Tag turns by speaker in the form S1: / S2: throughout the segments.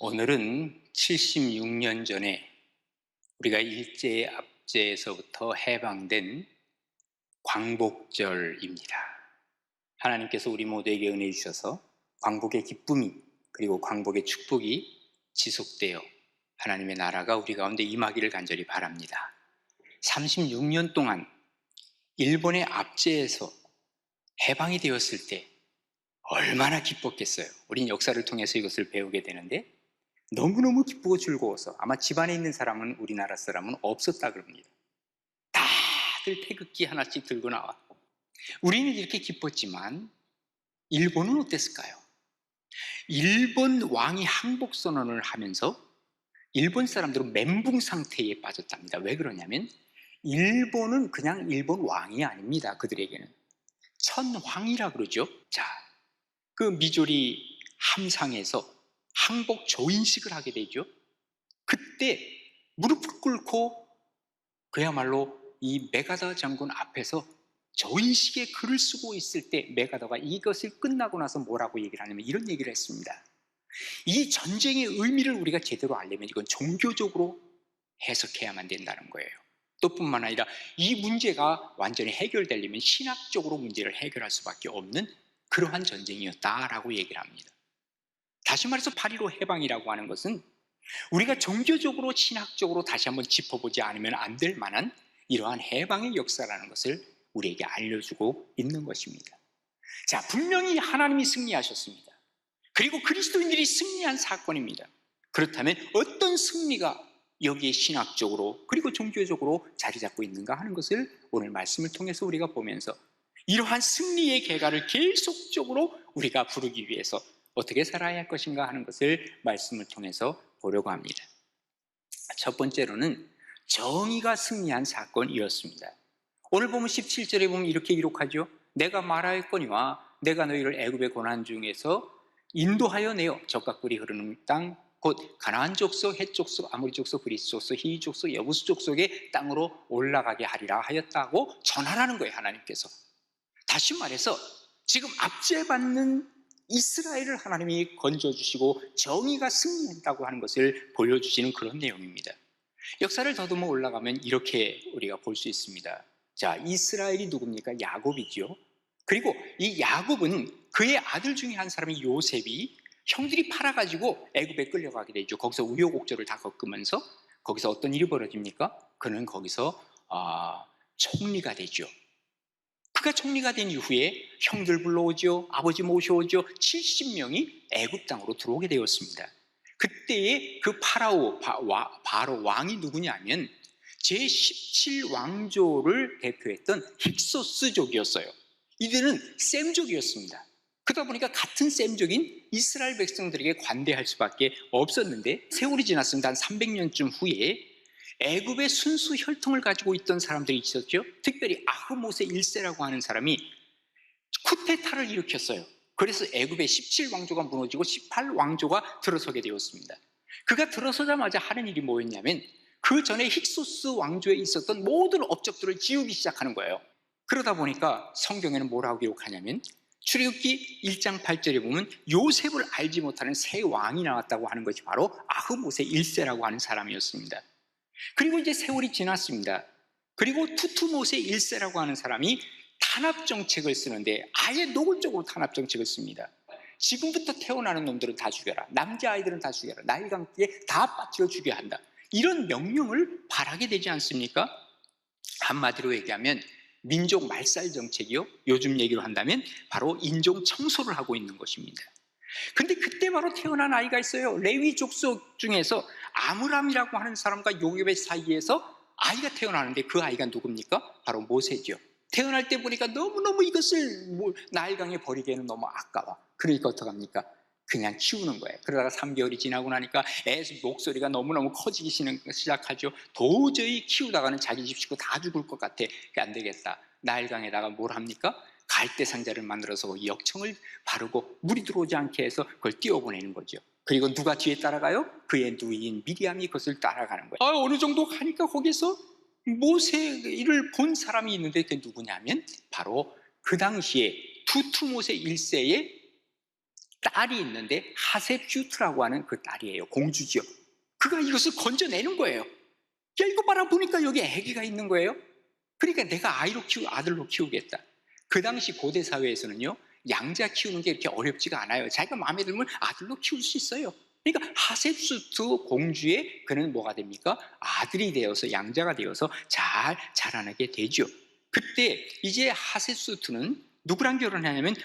S1: 오늘은 76년 전에 우리가 일제 압제에서부터 해방된 광복절입니다. 하나님께서 우리 모두에게 은혜 주셔서 광복의 기쁨이 그리고 광복의 축복이 지속되어 하나님의 나라가 우리 가운데 임하기를 간절히 바랍니다. 36년 동안 일본의 압제에서 해방이 되었을 때 얼마나 기뻤겠어요. 우린 역사를 통해서 이것을 배우게 되는데 너무너무 기쁘고 즐거워서 아마 집안에 있는 사람은 우리나라 사람은 없었다 그럽니다. 다들 태극기 하나씩 들고 나왔고 우리는 이렇게 기뻤지만 일본은 어땠을까요? 일본 왕이 항복 선언을 하면서 일본 사람들은 멘붕 상태에 빠졌답니다. 왜 그러냐면 일본은 그냥 일본 왕이 아닙니다. 그들에게는 천황이라 그러죠. 자, 그 미조리 함상에서 항복 조인식을 하게 되죠. 그때 무릎을 꿇고 그야말로 이 메가다 장군 앞에서 조인식의 글을 쓰고 있을 때 메가다가 이것을 끝나고 나서 뭐라고 얘기를 하냐면 이런 얘기를 했습니다. 이 전쟁의 의미를 우리가 제대로 알려면 이건 종교적으로 해석해야만 된다는 거예요. 또 뿐만 아니라 이 문제가 완전히 해결되려면 신학적으로 문제를 해결할 수밖에 없는 그러한 전쟁이었다라고 얘기를 합니다. 다시 말해서 8.15 해방이라고 하는 것은 우리가 종교적으로 신학적으로 다시 한번 짚어보지 않으면 안 될 만한 이러한 해방의 역사라는 것을 우리에게 알려주고 있는 것입니다. 자, 분명히 하나님이 승리하셨습니다. 그리고 그리스도인들이 승리한 사건입니다. 그렇다면 어떤 승리가 여기에 신학적으로 그리고 종교적으로 자리 잡고 있는가 하는 것을 오늘 말씀을 통해서 우리가 보면서 이러한 승리의 계가를 계속적으로 우리가 부르기 위해서 어떻게 살아야 할 것인가 하는 것을 말씀을 통해서 보려고 합니다. 첫 번째로는 정의가 승리한 사건이었습니다. 오늘 보면 17절에 보면 이렇게 기록하죠. 내가 말하였거니와 내가 너희를 애굽의 고난 중에서 인도하여 내어 젖과 꿀이 흐르는 땅 곧 가나안 족속, 헷 족속, 아모리 족속, 그리스 족속, 히위 족속, 여부스 족속의 땅으로 올라가게 하리라 하였다고 전하라는 거예요. 하나님께서. 다시 말해서 지금 압제받는 이스라엘을 하나님이 건져주시고 정의가 승리했다고 하는 것을 보여주시는 그런 내용입니다. 역사를 더듬어 올라가면 이렇게 우리가 볼 수 있습니다. 자, 이스라엘이 누굽니까? 야곱이죠. 그리고 이 야곱은 그의 아들 중에 한 사람이 요셉이 형들이 팔아가지고 애굽에 끌려가게 되죠. 거기서 우여곡절을 다 겪으면서 거기서 어떤 일이 벌어집니까? 그는 거기서 총리가 되죠. 그가 총리가 된 이후에 형들 불러오죠. 아버지 모셔오죠. 70명이 애굽 땅으로 들어오게 되었습니다. 그때의 그 바로 왕이 누구냐면 제17왕조를 대표했던 힉소스족이었어요. 이들은 셈족이었습니다. 그러다 보니까 같은 셈족인 이스라엘 백성들에게 관대할 수밖에 없었는데 세월이 지났습니다. 한 300년쯤 후에 애굽의 순수 혈통을 가지고 있던 사람들이 있었죠. 특별히 아흐모세 1세라고 하는 사람이 쿠데타를 일으켰어요. 그래서 애굽의 17왕조가 무너지고 18왕조가 들어서게 되었습니다. 그가 들어서자마자 하는 일이 뭐였냐면 그 전에 힉소스 왕조에 있었던 모든 업적들을 지우기 시작하는 거예요. 그러다 보니까 성경에는 뭐라고 기록하냐면 출애굽기 1장 8절에 보면 요셉을 알지 못하는 새 왕이 나왔다고 하는 것이 바로 아흐모세 1세라고 하는 사람이었습니다. 그리고 이제 세월이 지났습니다. 그리고 투투모세 1세라고 하는 사람이 탄압정책을 쓰는데 아예 노골적으로 탄압정책을 씁니다. 지금부터 태어나는 놈들은 다 죽여라. 남자아이들은 다 죽여라. 나일강기에 다 빠뜨려 죽여야 한다. 이런 명령을 발하게 되지 않습니까? 한마디로 얘기하면 민족 말살 정책이요. 요즘 얘기로 한다면 바로 인종 청소를 하고 있는 것입니다. 근데 그때 바로 태어난 아이가 있어요. 레위 족속 중에서 아므람이라고 하는 사람과 요셉의 사이에서 아이가 태어나는데 그 아이가 누굽니까? 바로 모세죠. 태어날 때 보니까 너무너무 이것을 나일강에 버리기에는 너무 아까워. 그러니까 어떡합니까? 그냥 키우는 거예요. 그러다가 3개월이 지나고 나니까 애 목소리가 너무너무 커지기 시작하죠. 도저히 키우다가는 자기 집 식구 다 죽을 것 같아. 안 되겠다. 나일강에다가 뭘 합니까? 갈대 상자를 만들어서 역청을 바르고 물이 들어오지 않게 해서 그걸 띄워보내는 거죠. 그리고 누가 뒤에 따라가요? 그의 누이인 미리암이 그것을 따라가는 거예요. 어느 정도 가니까 거기서 모세를 본 사람이 있는데 그게 누구냐면 바로 그 당시에 투투모세 1세의 딸이 있는데 하셉슈트라고 하는 그 딸이에요. 공주죠. 그가 이것을 건져내는 거예요. 야, 이거 봐라, 보니까 여기 아기가 있는 거예요. 그러니까 내가 아들로 키우겠다. 그 당시 고대 사회에서는요, 양자 키우는 게 이렇게 어렵지가 않아요. 자기가 마음에 들면 아들로 키울 수 있어요. 그러니까 하셉수트 공주의 그는 뭐가 됩니까? 아들이 되어서, 양자가 되어서 잘 자라나게 되죠. 그때 이제 하셉수트는 누구랑 결혼하냐면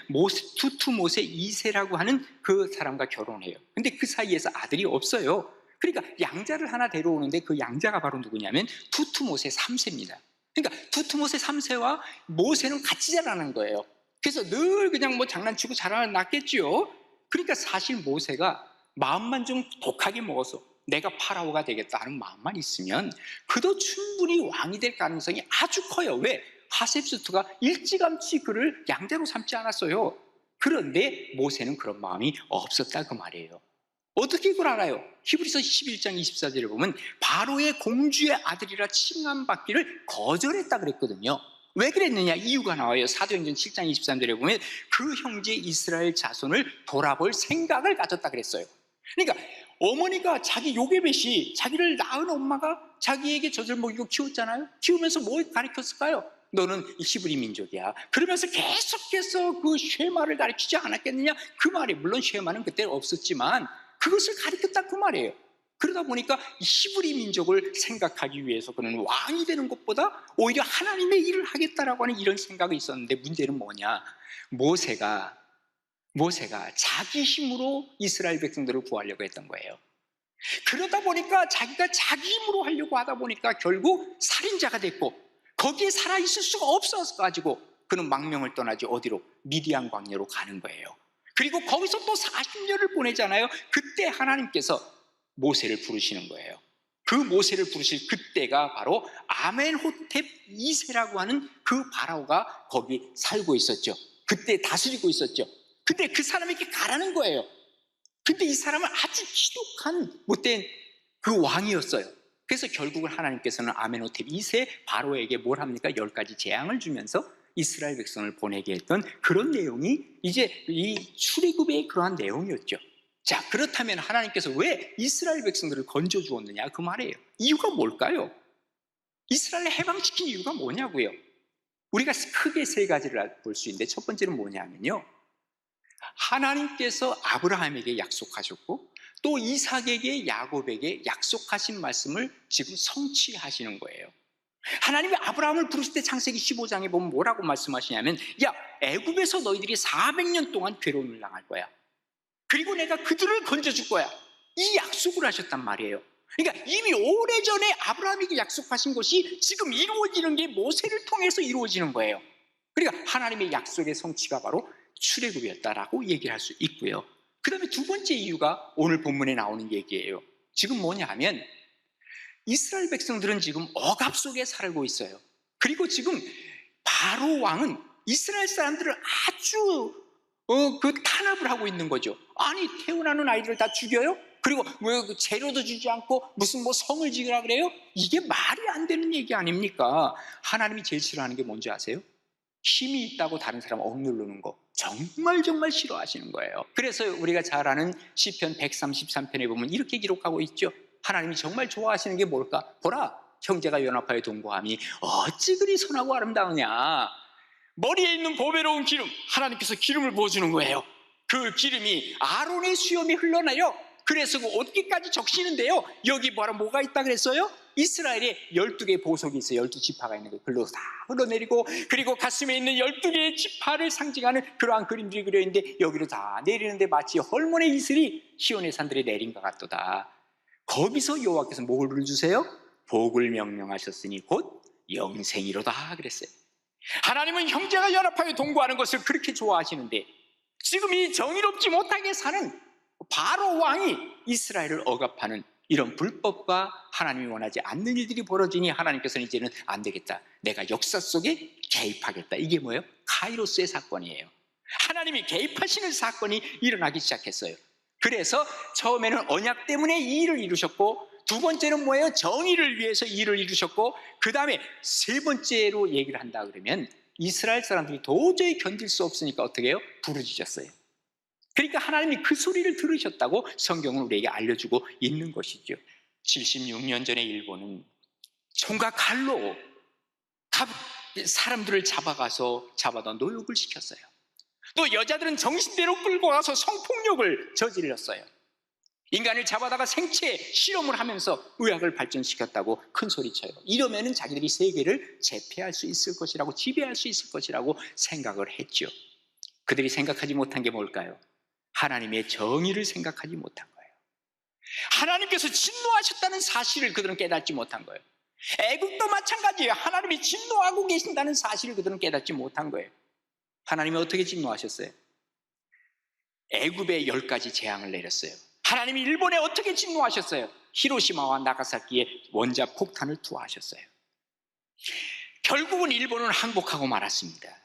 S1: 투투모세 2세라고 하는 그 사람과 결혼해요. 근데 그 사이에서 아들이 없어요. 그러니까 양자를 하나 데려오는데 그 양자가 바로 누구냐면 투투모세 3세입니다. 그러니까 투투모세 3세와 모세는 같이 자라는 거예요. 그래서 늘 그냥 뭐 장난치고 자라났겠죠. 그러니까 사실 모세가 마음만 좀 독하게 먹어서 내가 파라오가 되겠다 하는 마음만 있으면 그도 충분히 왕이 될 가능성이 아주 커요. 왜? 하셉스트가 일찌감치 그를 양자로 삼지 않았어요. 그런데 모세는 그런 마음이 없었다 그 말이에요. 어떻게 그걸 알아요? 히브리서 11장 24절에 보면 바로의 공주의 아들이라 칭함받기를 거절했다 그랬거든요. 왜 그랬느냐? 이유가 나와요. 사도행전 7장 23절에 보면 그 형제 이스라엘 자손을 돌아볼 생각을 가졌다 그랬어요. 그러니까 어머니가 자기 요게벳이 자기를 낳은 엄마가 자기에게 젖을 먹이고 키웠잖아요. 키우면서 뭘 가르쳤을까요? 너는 히브리 민족이야. 그러면서 계속해서 그 쉐마를 가르치지 않았겠느냐? 그 말이, 물론 쉐마는 그때 없었지만 그것을 가르쳤다 그 말이에요. 그러다 보니까 히브리 민족을 생각하기 위해서 그는 왕이 되는 것보다 오히려 하나님의 일을 하겠다라고 하는 이런 생각이 있었는데, 문제는 뭐냐? 모세가 자기 힘으로 이스라엘 백성들을 구하려고 했던 거예요. 그러다 보니까 자기가 자기 힘으로 하려고 하다 보니까 결국 살인자가 됐고, 거기에 살아있을 수가 없어가지고 그는 망명을 떠나지 어디로? 미디안 광야로 가는 거예요. 그리고 거기서 또 40년을 보내잖아요. 그때 하나님께서 모세를 부르시는 거예요. 그 모세를 부르실 그때가 바로 아멘호텝 2세라고 하는 그 바라오가 거기 살고 있었죠. 그때 다스리고 있었죠. 근데 그 사람에게 가라는 거예요. 근데 이 사람은 아주 지독한 못된 그 왕이었어요. 그래서 결국은 하나님께서는 아멘호텝 2세 바로에게 뭘 합니까? 10가지 재앙을 주면서 이스라엘 백성을 보내게 했던 그런 내용이 이제 이 출애굽의 그러한 내용이었죠. 자, 그렇다면 하나님께서 왜 이스라엘 백성들을 건져 주었느냐 그 말이에요. 이유가 뭘까요? 이스라엘을 해방시킨 이유가 뭐냐고요? 우리가 크게 세 가지를 볼 수 있는데, 첫 번째는 뭐냐면요, 하나님께서 아브라함에게 약속하셨고 또 이삭에게 야곱에게 약속하신 말씀을 지금 성취하시는 거예요. 하나님이 아브라함을 부르실 때 창세기 15장에 보면 뭐라고 말씀하시냐면, 야, 애굽에서 너희들이 400년 동안 괴로움을 당할 거야. 그리고 내가 그들을 건져줄 거야. 이 약속을 하셨단 말이에요. 그러니까 이미 오래전에 아브라함에게 약속하신 것이 지금 이루어지는 게 모세를 통해서 이루어지는 거예요. 그러니까 하나님의 약속의 성취가 바로 출애굽이었다라고 얘기를 할 수 있고요. 그 다음에 두 번째 이유가 오늘 본문에 나오는 얘기예요. 지금 뭐냐 하면 이스라엘 백성들은 지금 억압 속에 살고 있어요. 그리고 지금 바로 왕은 이스라엘 사람들을 아주 탄압을 하고 있는 거죠. 아니, 태어나는 아이들을 다 죽여요? 그리고 뭐 재료도 주지 않고 무슨 뭐 성을 지으라 그래요? 이게 말이 안 되는 얘기 아닙니까? 하나님이 제일 싫어하는 게 뭔지 아세요? 힘이 있다고 다른 사람 억누르는 거 정말 싫어하시는 거예요. 그래서 우리가 잘 아는 시편 133편에 보면 이렇게 기록하고 있죠. 하나님이 정말 좋아하시는 게 뭘까? 보라, 형제가 연합하여 동거함이 어찌 그리 선하고 아름다우냐. 머리에 있는 보배로운 기름, 하나님께서 기름을 부어주는 거예요. 그 기름이 아론의 수염이 흘러내려 그래서 그 옷깃까지 적시는데요, 여기 뭐가 있다 그랬어요? 이스라엘에 12개의 보석이 있어요. 12지파가 있는 거예요. 글로 다 흘러내리고, 그리고 가슴에 있는 12개의 지파를 상징하는 그러한 그림들이 그려있는데 여기로 다 내리는데 마치 헐몬의 이슬이 시온의 산들에 내린 것 같도다. 거기서 여호와께서 뭘 주세요? 복을 명령하셨으니 곧 영생이로다 그랬어요. 하나님은 형제가 연합하여 동거하는 것을 그렇게 좋아하시는데, 지금 이 정의롭지 못하게 사는 바로 왕이 이스라엘을 억압하는 이런 불법과 하나님이 원하지 않는 일들이 벌어지니 하나님께서는 이제는 안 되겠다, 내가 역사 속에 개입하겠다. 이게 뭐예요? 카이로스의 사건이에요. 하나님이 개입하시는 사건이 일어나기 시작했어요. 그래서 처음에는 언약 때문에 이 일을 이루셨고, 두 번째는 뭐예요? 정의를 위해서 이 일을 이루셨고, 그 다음에 세 번째로 얘기를 한다 그러면 이스라엘 사람들이 도저히 견딜 수 없으니까 어떻게 해요? 부르짖었어요. 그러니까 하나님이 그 소리를 들으셨다고 성경은 우리에게 알려주고 있는 것이죠. 76년 전에 일본은 총과 칼로 사람들을 잡아다 노역을 시켰어요. 또 여자들은 정신대로 끌고 가서 성폭력을 저질렀어요. 인간을 잡아다가 생체 실험을 하면서 의학을 발전시켰다고 큰 소리쳐요. 이러면은 자기들이 세계를 제패할 수 있을 것이라고, 지배할 수 있을 것이라고 생각을 했죠. 그들이 생각하지 못한 게 뭘까요? 하나님의 정의를 생각하지 못한 거예요. 하나님께서 진노하셨다는 사실을 그들은 깨닫지 못한 거예요. 애국도 마찬가지예요. 하나님이 진노하고 계신다는 사실을 그들은 깨닫지 못한 거예요. 하나님이 어떻게 진노하셨어요? 애굽에 10가지 재앙을 내렸어요. 하나님이 일본에 어떻게 진노하셨어요? 히로시마와 나가사키에 원자 폭탄을 투하하셨어요. 결국은 일본은 항복하고 말았습니다.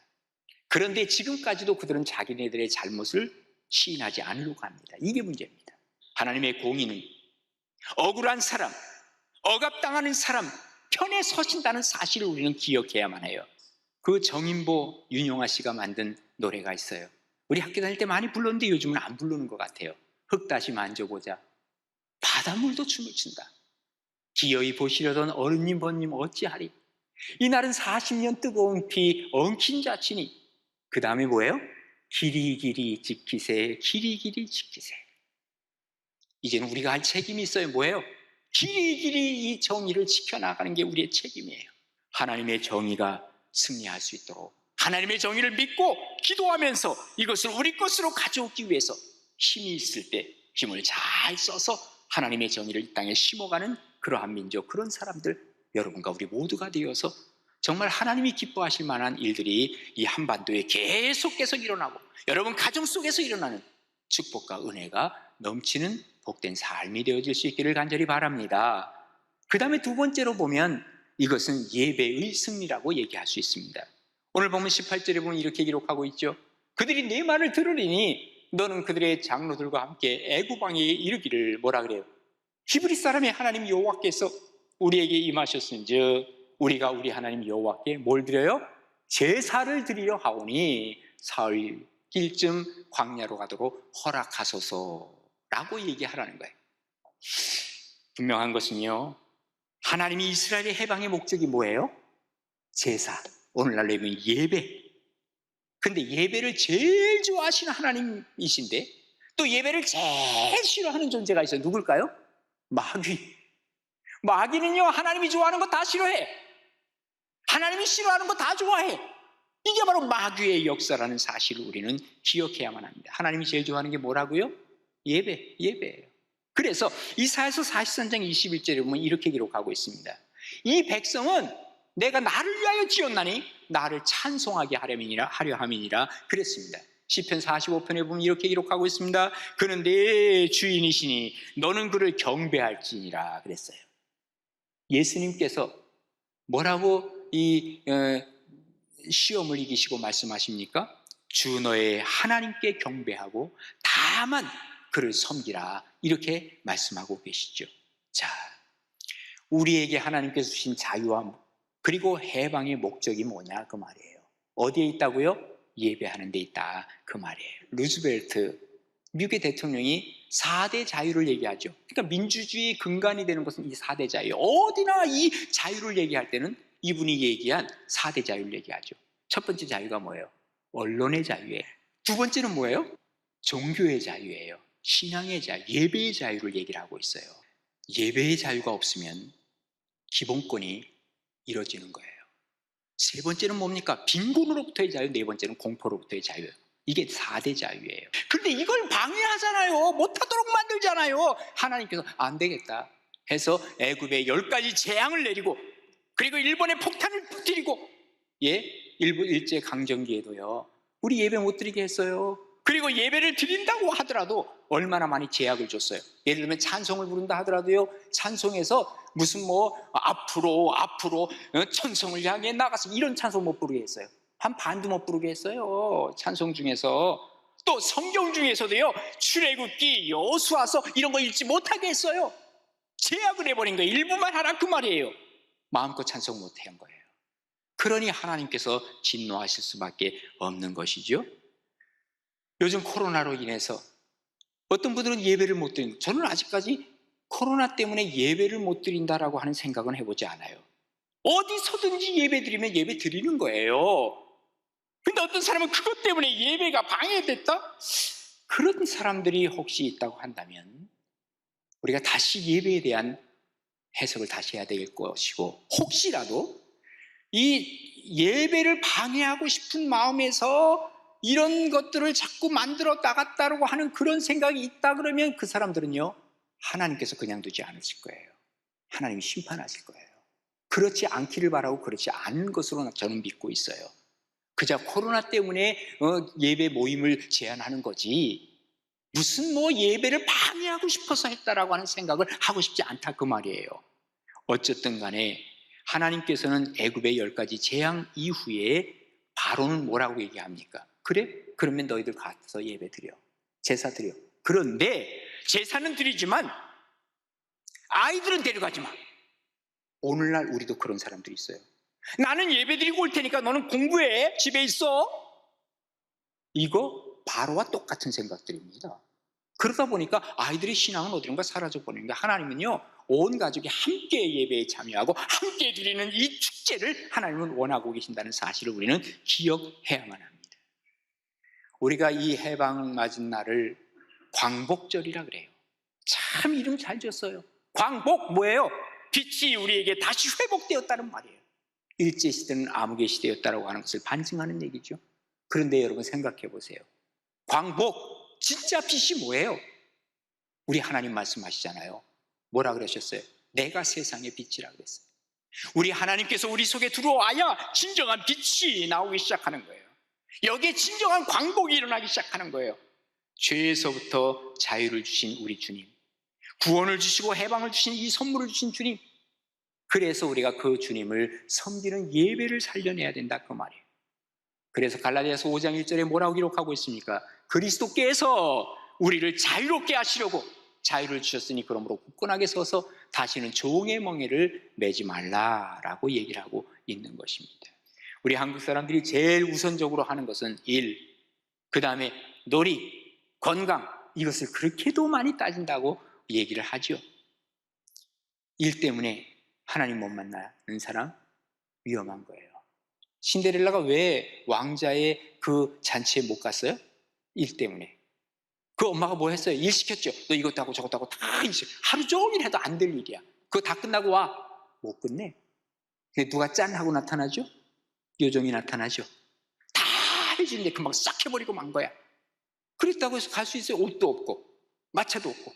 S1: 그런데 지금까지도 그들은 자기네들의 잘못을 시인하지 않으려고 합니다. 이게 문제입니다. 하나님의 공의는 억울한 사람, 억압당하는 사람 편에 서신다는 사실을 우리는 기억해야만 해요. 그 정인보 윤용아 씨가 만든 노래가 있어요. 우리 학교 다닐 때 많이 불렀는데 요즘은 안 부르는 것 같아요. 흙 다시 만져보자. 바닷물도 춤을 춘다. 기어이 보시려던 어른님 번님 어찌하리. 이날은 40년 뜨거운 피 엉킨 자치니. 그 다음에 뭐예요? 길이길이 지키세, 길이길이 지키세. 이제는 우리가 할 책임이 있어요. 뭐예요? 길이길이 이 정의를 지켜나가는 게 우리의 책임이에요. 하나님의 정의가 승리할 수 있도록 하나님의 정의를 믿고 기도하면서 이것을 우리 것으로 가져오기 위해서 힘이 있을 때 힘을 잘 써서 하나님의 정의를 이 땅에 심어가는 그러한 민족, 그런 사람들, 여러분과 우리 모두가 되어서 정말 하나님이 기뻐하실 만한 일들이 이 한반도에 계속해서 일어나고 여러분 가정 속에서 일어나는 축복과 은혜가 넘치는 복된 삶이 되어질 수 있기를 간절히 바랍니다. 그 다음에 두 번째로 보면 이것은 예배의 승리라고 얘기할 수 있습니다. 오늘 보면 18절에 보면 이렇게 기록하고 있죠. 그들이 내 말을 들으리니 너는 그들의 장로들과 함께 애굽 왕에게 이르기를, 뭐라 그래요? 히브리 사람의 하나님 여호와께서 우리에게 임하셨은즉 우리가 우리 하나님 여호와께 뭘 드려요? 제사를 드리려 하오니 사흘 길쯤 광야로 가도록 허락하소서라고 얘기하라는 거예요. 분명한 것은요, 하나님이 이스라엘의 해방의 목적이 뭐예요? 제사, 오늘날로 하면 예배. 근데 예배를 제일 좋아하시는 하나님이신데 또 예배를 제일 싫어하는 존재가 있어요. 누굴까요? 마귀. 마귀는요, 하나님이 좋아하는 거 다 싫어해. 하나님이 싫어하는 거 다 좋아해. 이게 바로 마귀의 역사라는 사실을 우리는 기억해야만 합니다. 하나님이 제일 좋아하는 게 뭐라고요? 예배예요. 그래서 이사야서 43장 21절에 보면 이렇게 기록하고 있습니다. 이 백성은 내가 나를 위하여 지었나니 나를 찬송하게 하려 함이니라 그랬습니다. 시편 45편에 보면 이렇게 기록하고 있습니다. 그는 내 주인이시니 너는 그를 경배할지니라 그랬어요. 예수님께서 뭐라고 이 시험을 이기시고 말씀하십니까? 주 너의 하나님께 경배하고 다만 그를 섬기라, 이렇게 말씀하고 계시죠. 자, 우리에게 하나님께서 주신 자유와 그리고 해방의 목적이 뭐냐 그 말이에요. 어디에 있다고요? 예배하는 데 있다 그 말이에요. 루즈벨트 미국의 대통령이 4대 자유를 얘기하죠. 그러니까 민주주의의 근간이 되는 것은 이 4대 자유. 어디나 이 자유를 얘기할 때는 이분이 얘기한 4대 자유를 얘기하죠. 첫 번째 자유가 뭐예요? 언론의 자유예요. 두 번째는 뭐예요? 종교의 자유예요. 신앙의 자유, 예배의 자유를 얘기를 하고 있어요. 예배의 자유가 없으면 기본권이 이루어지는 거예요. 세 번째는 뭡니까? 빈곤으로부터의 자유, 네 번째는 공포로부터의 자유예요. 이게 4대 자유예요. 그런데 이걸 방해하잖아요. 못하도록 만들잖아요. 하나님께서 안 되겠다 해서 애굽에 10가지 재앙을 내리고 그리고 일본에 폭탄을 터뜨리고 일부 일제 강점기에도요 우리 예배 못 드리게 했어요. 그리고 예배를 드린다고 하더라도 얼마나 많이 제약을 줬어요. 예를 들면 찬송을 부른다 하더라도요 찬송에서 무슨 앞으로 천성을 향해 나가서 이런 찬송 못 부르게 했어요. 한 반도 못 부르게 했어요. 찬송 중에서. 또 성경 중에서도요 출애굽기, 여호수아서 이런 거 읽지 못하게 했어요. 제약을 해버린 거예요. 일부만 하라 그 말이에요. 마음껏 찬송 못해 한 거예요. 그러니 하나님께서 진노하실 수밖에 없는 것이죠. 요즘 코로나로 인해서 어떤 분들은 예배를 못 드린다. 저는 아직까지 코로나 때문에 예배를 못 드린다라고 하는 생각은 해보지 않아요. 어디서든지 예배 드리면 예배 드리는 거예요. 근데 어떤 사람은 그것 때문에 예배가 방해됐다? 그런 사람들이 혹시 있다고 한다면 우리가 다시 예배에 대한 해석을 다시 해야 될 것이고, 혹시라도 이 예배를 방해하고 싶은 마음에서 이런 것들을 자꾸 만들어 나갔다고 하는 그런 생각이 있다 그러면 그 사람들은요, 하나님께서 그냥 두지 않으실 거예요. 하나님이 심판하실 거예요. 그렇지 않기를 바라고 그렇지 않은 것으로 저는 믿고 있어요. 그저 코로나 때문에 예배 모임을 제한하는 거지, 무슨 예배를 방해하고 싶어서 했다라고 하는 생각을 하고 싶지 않다 그 말이에요. 어쨌든 간에 하나님께서는 애굽의 10가지 재앙 이후에 바로는 뭐라고 얘기합니까? 그래? 그러면 너희들 가서 예배 드려, 제사 드려. 그런데 제사는 드리지만 아이들은 데려가지 마. 오늘날 우리도 그런 사람들이 있어요. 나는 예배 드리고 올 테니까 너는 공부해, 집에 있어. 이거 바로와 똑같은 생각들입니다. 그러다 보니까 아이들의 신앙은 어디론가 사라져 버리는 게, 하나님은요 온 가족이 함께 예배에 참여하고 함께 드리는 이 축제를 하나님은 원하고 계신다는 사실을 우리는 기억해야만 합니다. 우리가 이 해방 맞은 날을 광복절이라 그래요. 참 이름 잘 지었어요. 광복 뭐예요? 빛이 우리에게 다시 회복되었다는 말이에요. 일제시대는 암흑의 시대였다고 하는 것을 반증하는 얘기죠. 그런데 여러분 생각해 보세요. 광복, 진짜 빛이 뭐예요? 우리 하나님 말씀하시잖아요. 뭐라 그러셨어요? 내가 세상의 빛이라 그랬어요. 우리 하나님께서 우리 속에 들어와야 진정한 빛이 나오기 시작하는 거예요. 여기에 진정한 광복이 일어나기 시작하는 거예요. 죄에서부터 자유를 주신 우리 주님, 구원을 주시고 해방을 주신 이 선물을 주신 주님, 그래서 우리가 그 주님을 섬기는 예배를 살려내야 된다 그 말이에요. 그래서 갈라디아서 5장 1절에 뭐라고 기록하고 있습니까? 그리스도께서 우리를 자유롭게 하시려고 자유를 주셨으니 그러므로 굳건하게 서서 다시는 종의 멍에를 매지 말라라고 얘기를 하고 있는 것입니다. 우리 한국 사람들이 제일 우선적으로 하는 것은 일, 그 다음에 놀이, 건강, 이것을 그렇게도 많이 따진다고 얘기를 하죠. 일 때문에 하나님 못 만나는 사람 위험한 거예요. 신데렐라가 왜 왕자의 그 잔치에 못 갔어요? 일 때문에. 그 엄마가 뭐 했어요? 일 시켰죠. 너 이것도 하고 저것도 하고 다 하루 종일 해도 안 될 일이야. 그거 다 끝나고 와. 못 끝내. 근데 누가 짠 하고 나타나죠? 요정이 나타나죠. 다 해주는데 금방 싹 해버리고 만 거야. 그랬다고 해서 갈 수 있어요? 옷도 없고 마차도 없고.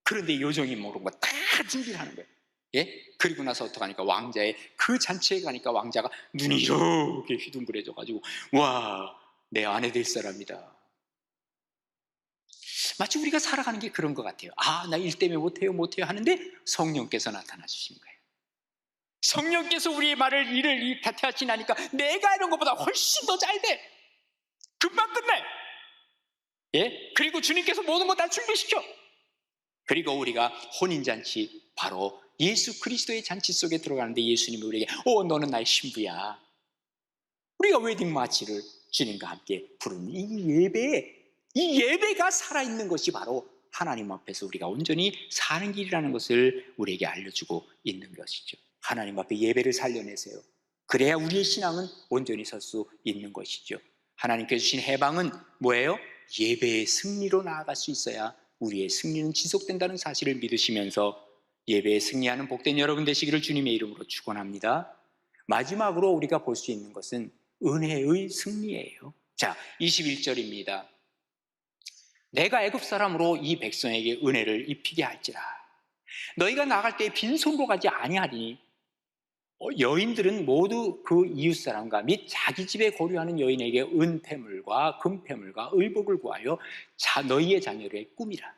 S1: 그런데 요정이 모르는 거 다 준비를 하는 거예요. 예? 그리고 나서 어떡하니까 왕자의 그 잔치에 가니까 왕자가 눈이 이렇게 휘둥그레져가지고, 와, 내 아내 될 사람이다. 마치 우리가 살아가는 게 그런 것 같아요. 아, 나 일 때문에 못해요 하는데 성령께서 나타나 주신 거예요. 성령께서 우리의 말을 일을 다태하시나니까 내가 이런 것보다 훨씬 더 잘 돼. 금방 끝내. 예? 그리고 주님께서 모든 거 다 준비시켜. 그리고 우리가 혼인잔치, 바로 예수 그리스도의 잔치 속에 들어가는데 예수님이 우리에게 너는 나의 신부야. 우리가 웨딩 마치를 주님과 함께 부르는 이 예배가 살아있는 것이 바로 하나님 앞에서 우리가 온전히 사는 길이라는 것을 우리에게 알려주고 있는 것이죠. 하나님 앞에 예배를 살려내세요. 그래야 우리의 신앙은 온전히 설 수 있는 것이죠. 하나님께서 주신 해방은 뭐예요? 예배의 승리로 나아갈 수 있어야 우리의 승리는 지속된다는 사실을 믿으시면서 예배에 승리하는 복된 여러분 되시기를 주님의 이름으로 축원합니다. 마지막으로 우리가 볼 수 있는 것은 은혜의 승리예요. 자, 21절입니다. 내가 애굽 사람으로 이 백성에게 은혜를 입히게 할지라. 너희가 나갈 때 빈손으로 가지 아니하리니 여인들은 모두 그 이웃 사람과 및 자기 집에 거류하는 여인에게 은폐물과 금폐물과 의복을 구하여 너희의 자녀를 꾸미라.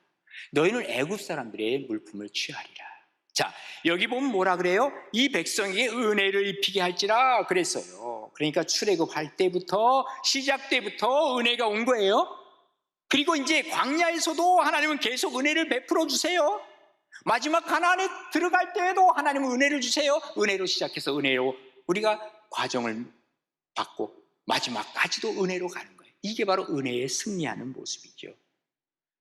S1: 너희는 애굽 사람들의 물품을 취하리라. 자, 여기 보면 뭐라 그래요? 이 백성에게 은혜를 입히게 할지라 그랬어요. 그러니까 출애굽할 때부터, 시작 때부터 은혜가 온 거예요. 그리고 이제 광야에서도 하나님은 계속 은혜를 베풀어 주세요. 마지막 가나안에 들어갈 때에도 하나님은 은혜를 주세요. 은혜로 시작해서 은혜로 우리가 과정을 받고 마지막까지도 은혜로 가는 거예요. 이게 바로 은혜의 승리하는 모습이죠.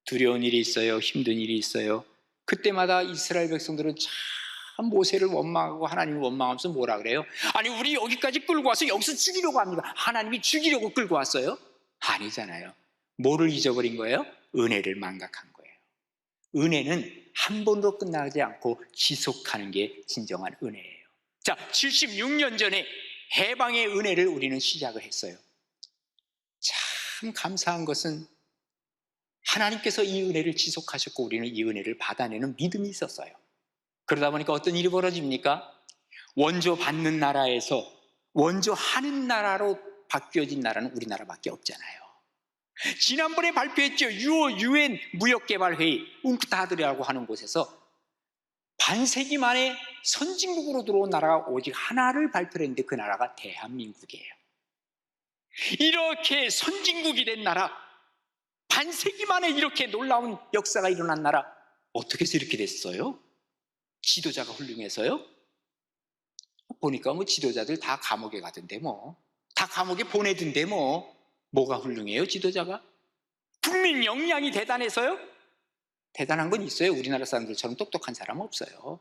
S1: 두려운 일이 있어요. 힘든 일이 있어요. 그때마다 이스라엘 백성들은 참 모세를 원망하고 하나님을 원망하면서 뭐라 그래요? 아니, 우리 여기까지 끌고 와서 여기서 죽이려고 합니다. 하나님이 죽이려고 끌고 왔어요? 아니잖아요. 뭐를 잊어버린 거예요? 은혜를 망각한 거예요. 은혜는 한 번도 끝나지 않고 지속하는 게 진정한 은혜예요. 자, 76년 전에 해방의 은혜를 우리는 시작을 했어요. 참 감사한 것은 하나님께서 이 은혜를 지속하셨고 우리는 이 은혜를 받아내는 믿음이 있었어요. 그러다 보니까 어떤 일이 벌어집니까? 원조 받는 나라에서 원조 하는 나라로 바뀌어진 나라는 우리나라밖에 없잖아요. 지난번에 발표했죠. 유엔 무역개발회의 웅크타드라고 하는 곳에서 반세기 만에 선진국으로 들어온 나라가 오직 하나를 발표했는데 그 나라가 대한민국이에요. 이렇게 선진국이 된 나라, 반세기 만에 이렇게 놀라운 역사가 일어난 나라, 어떻게 해서 이렇게 됐어요? 지도자가 훌륭해서요? 보니까 뭐 지도자들 다 감옥에 가던데 다 감옥에 보내던데 뭐가 훌륭해요, 지도자가? 국민 역량이 대단해서요? 대단한 건 있어요. 우리나라 사람들처럼 똑똑한 사람은 없어요.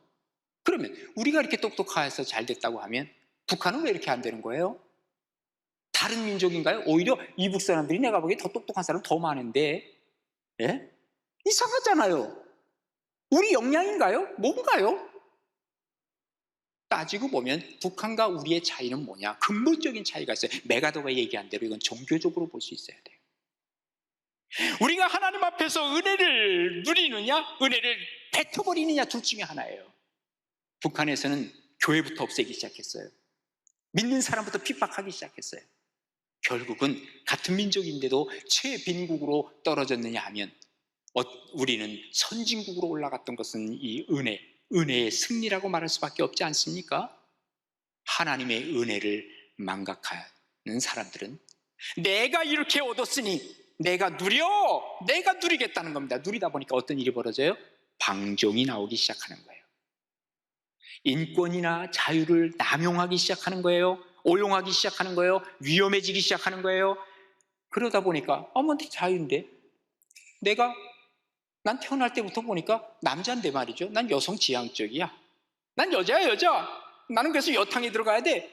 S1: 그러면 우리가 이렇게 똑똑해서 잘 됐다고 하면 북한은 왜 이렇게 안 되는 거예요? 다른 민족인가요? 오히려 이북 사람들이 내가 보기에 더 똑똑한 사람 더 많은데, 예? 이상하잖아요. 우리 역량인가요? 뭔가요? 따지고 보면 북한과 우리의 차이는 뭐냐? 근본적인 차이가 있어요. 메가더가 얘기한 대로 이건 종교적으로 볼 수 있어야 돼요. 우리가 하나님 앞에서 은혜를 누리느냐, 은혜를 뱉어버리느냐, 둘 중에 하나예요. 북한에서는 교회부터 없애기 시작했어요. 믿는 사람부터 핍박하기 시작했어요. 결국은 같은 민족인데도 최빈국으로 떨어졌느냐 하면 우리는 선진국으로 올라갔던 것은 이 은혜의 승리라고 말할 수밖에 없지 않습니까? 하나님의 은혜를 망각하는 사람들은 내가 이렇게 얻었으니 내가 누리겠다는 겁니다. 누리다 보니까 어떤 일이 벌어져요? 방종이 나오기 시작하는 거예요. 인권이나 자유를 남용하기 시작하는 거예요. 오용하기 시작하는 거예요. 위험해지기 시작하는 거예요. 그러다 보니까 어머니 자유인데 난 태어날 때부터 보니까 남자인데 말이죠. 난 여성 지향적이야. 난 여자야, 여자. 나는 그래서 여탕에 들어가야 돼.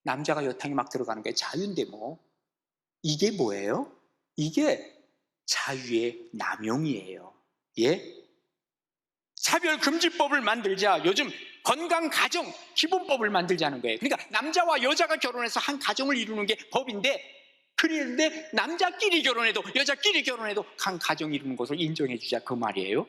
S1: 남자가 여탕에 막 들어가는 게 자유인데 이게 뭐예요? 이게 자유의 남용이에요. 예? 차별금지법을 만들자. 요즘 건강가정 기본법을 만들자는 거예요. 그러니까 남자와 여자가 결혼해서 한 가정을 이루는 게 법인데, 그런데 남자끼리 결혼해도 여자끼리 결혼해도 한 가정 이루는 것을 인정해 주자, 그 말이에요.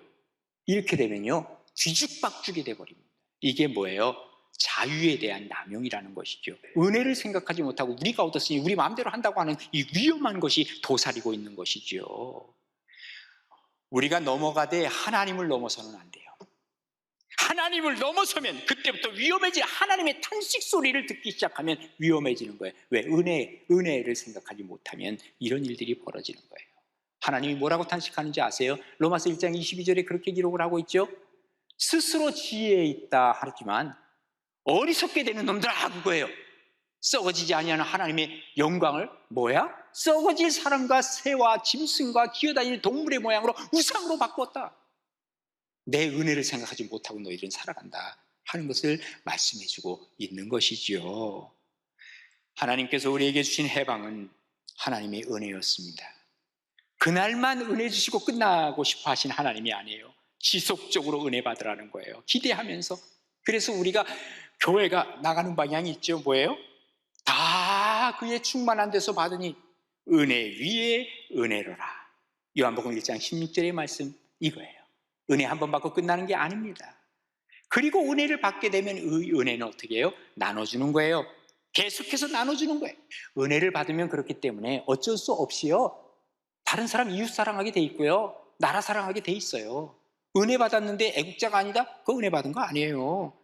S1: 이렇게 되면요 뒤죽박죽이 돼버립니다. 이게 뭐예요? 자유에 대한 남용이라는 것이죠. 은혜를 생각하지 못하고 우리가 얻었으니 우리 마음대로 한다고 하는 이 위험한 것이 도사리고 있는 것이죠. 우리가 넘어가되 하나님을 넘어서는 안 돼요. 하나님을 넘어서면 그때부터 위험해질, 하나님의 탄식 소리를 듣기 시작하면 위험해지는 거예요. 왜? 은혜를 생각하지 못하면 이런 일들이 벌어지는 거예요. 하나님이 뭐라고 탄식하는지 아세요? 로마서 1장 22절에 그렇게 기록을 하고 있죠. 스스로 지혜에 있다 하지만 어리석게 되는 놈들아, 그거예요. 썩어지지 아니하는 하나님의 영광을 썩어질 사람과 새와 짐승과 기어다니는 동물의 모양으로 우상으로 바꾸었다. 내 은혜를 생각하지 못하고 너희들은 살아간다 하는 것을 말씀해주고 있는 것이지요. 하나님께서 우리에게 주신 해방은 하나님의 은혜였습니다. 그날만 은혜 주시고 끝나고 싶어 하신 하나님이 아니에요. 지속적으로 은혜 받으라는 거예요. 기대하면서. 그래서 우리가 교회가 나가는 방향이 있죠. 뭐예요? 다 그의 충만한 데서 받으니 은혜 위에 은혜로라. 요한복음 1장 16절의 말씀 이거예요. 은혜 한 번 받고 끝나는 게 아닙니다. 그리고 은혜를 받게 되면 이 은혜는 어떻게 해요? 나눠주는 거예요. 계속해서 나눠주는 거예요. 은혜를 받으면 그렇기 때문에 어쩔 수 없이요 다른 사람 이웃 사랑하게 돼 있고요 나라 사랑하게 돼 있어요. 은혜 받았는데 애국자가 아니다? 그거 은혜 받은 거 아니에요.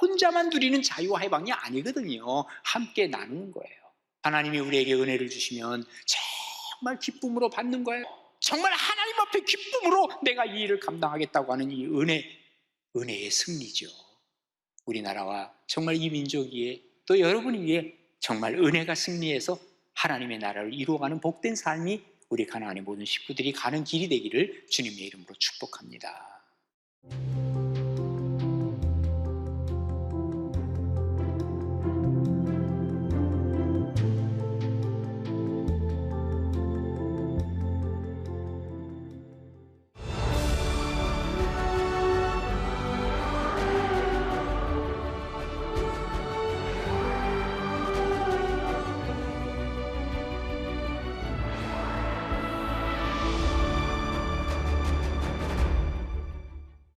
S1: 혼자만 누리는 자유와 해방이 아니거든요. 함께 나누는 거예요. 하나님이 우리에게 은혜를 주시면 정말 기쁨으로 받는 거예요. 정말 하나님 앞에 기쁨으로 내가 이 일을 감당하겠다고 하는 이 은혜의 승리죠. 우리나라와 정말 이 민족 위에 또 여러분 위에 정말 은혜가 승리해서 하나님의 나라를 이루어가는 복된 삶이 우리 가나안의 모든 식구들이 가는 길이 되기를 주님의 이름으로 축복합니다.